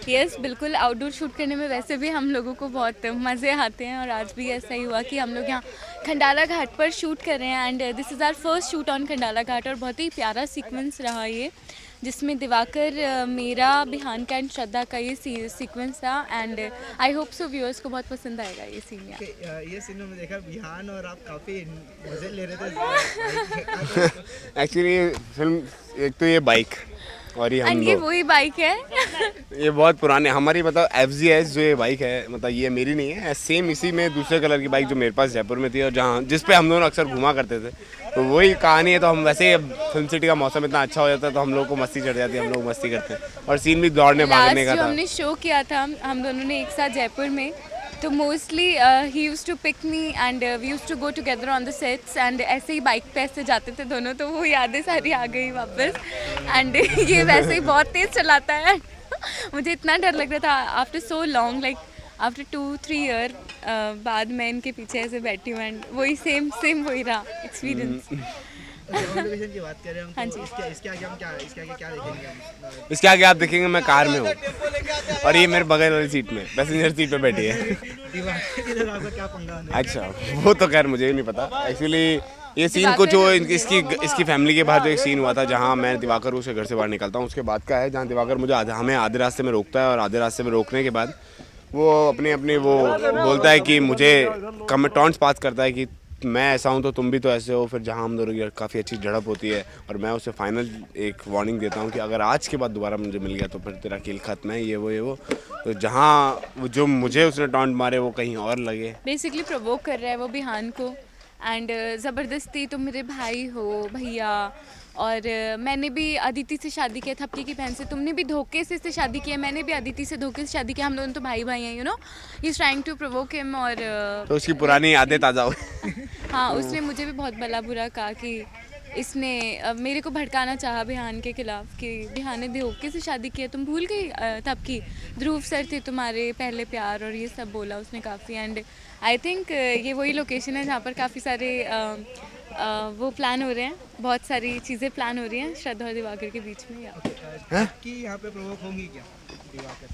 Yes बिल्कुल, outdoor shoot करने में वैसे भी हम लोगों को बहुत मज़े आते हैं और आज भी ऐसा ही हुआ कि हम लोग यहाँ खंडाला घाट पर शूट कर रहे हैं and this is our first shoot on Khandala Ghat और बहुत ही प्यारा सीक्वेंस रहा ये, जिसमें दिवाकर मेरा बिहान का एंड श्रद्धा का ये सीक्वेंस था and I hope so viewers को बहुत पसंद आएगा ये सीन। ये सीन में देखा बिहान और आप काफी मजे ले रहे थे एक्चुअली फिल्म, एक तो ये बाइक और ये हम एंड ये लोग, वही बाइक है ये बहुत पुराने हमारी मतलब FZS जो ये बाइक है, मतलब ये मेरी नहीं है, सेम इसी में दूसरे कलर की बाइक जो मेरे पास जयपुर में थी और जहाँ जिस पे हम दोनों अक्सर घुमा करते थे, तो वही कहानी है। तो हम वैसे ही फिल्म सिटी का मौसम इतना अच्छा हो जाता है तो हम लोग को मस्ती चढ़ जाती है, हम लोग मस्ती करते हैं और सीन भी दौड़ने भागने का जो था। हमने शो किया था हम दोनों ने एक साथ जयपुर में, तो mostly he used to pick me and we used to go together on the sets एंड ऐसे ही बाइक पे ऐसे जाते थे दोनों, तो वो यादें सारी आ गई वापस एंड ये वैसे ही बहुत तेज़ चलाता है मुझे इतना डर लग रहा था after so long, like after 2-3 year बाद मैं इनके पीछे ऐसे बैठी हूँ एंड वही सेम वही रहा एक्सपीरियंस। लोकेशन की बात करें हम हाँ तो जी। इसके आगे हम क्या देखेंगे हम? इसके आगे आप देखेंगे मैं कार में हूँ और ये मेरे बगल वाली सीट में पैसेंजर सीट पे बैठी है। दिवाकर के साथ आपका क्या पंगा है? अच्छा, वो तो खैर मुझे भी नहीं पता एक्चुअली। ये सीन कुछ वो इसकी फैमिली के बाहर जो एक सीन हुआ था जहाँ मैं दिवाकर को उसके घर से बाहर निकलता हूँ, उसके बाद का है जहाँ दिवाकर मुझे हमें आधे रास्ते में रोकता है और आधे रास्ते में रोकने के बाद वो अपने वो बोलता है कि मुझे टॉन्ट्स पास करता है कि मैं ऐसा हूँ तो तुम भी तो ऐसे हो। फिर जहाँ हम दोनों की काफ़ी अच्छी झड़प होती है और मैं उसे फाइनल एक वार्निंग देता हूँ कि अगर आज के बाद दोबारा मुझे मिल गया तो फिर तेरा खेल खत्म है, ये वो। तो जहाँ जो मुझे उसने टॉन्ट मारे वो कहीं और लगे। बेसिकली प्रोवोक कर रहा है वो बिहान को एंड ज़बरदस्ती तुम मेरे भाई हो भैया और मैंने भी अदिति से शादी किया थपकी की बहन से, तुमने भी धोखे से शादी किया, मैंने भी अदिति से धोखे से शादी किया, हम दोनों तो भाई हैं you know. He is trying to provoke him और तो उसकी पुरानी यादें ताज़ा हो। हाँ उसने मुझे भी बहुत भला बुरा कहा कि इसने मेरे को भड़काना चाहा बिहान के खिलाफ कि बिहान ने धोखे से शादी किया, तुम भूल गई तब की ध्रुव सर थे तुम्हारे पहले प्यार और ये सब बोला उसने काफ़ी। एंड आई थिंक ये वही लोकेशन है जहाँ पर काफ़ी सारे वो प्लान हो रहे हैं, बहुत सारी चीज़ें प्लान हो रही हैं श्रद्धा और दिवाकर के बीच में। कि यहाँ पे प्रोवोक होंगी क्या दिवाकर?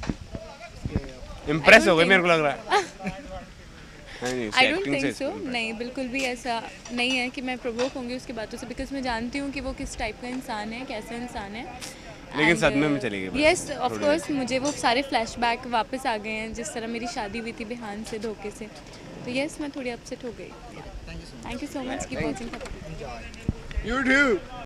इम्प्रेस हो गए मेरे को लग रहा है। आई डोंट थिंक सो, नहीं बिल्कुल भी ऐसा नहीं है कि मैं प्रोवोक होंगी उसकी बातों से, बिकॉज मैं जानती हूँ कि वो किस टाइप का इंसान है, कैसा इंसान है। लेकिन सदमे में चली गई। यस ऑफ कोर्स मुझे वो सारे फ्लैशबैक वापस आ गए हैं जिस तरह मेरी शादी हुई थी बिहान से धोखे से, तो यस मैं थोड़ी अपसेट हो गई। Thank you so much, keep watching. You too.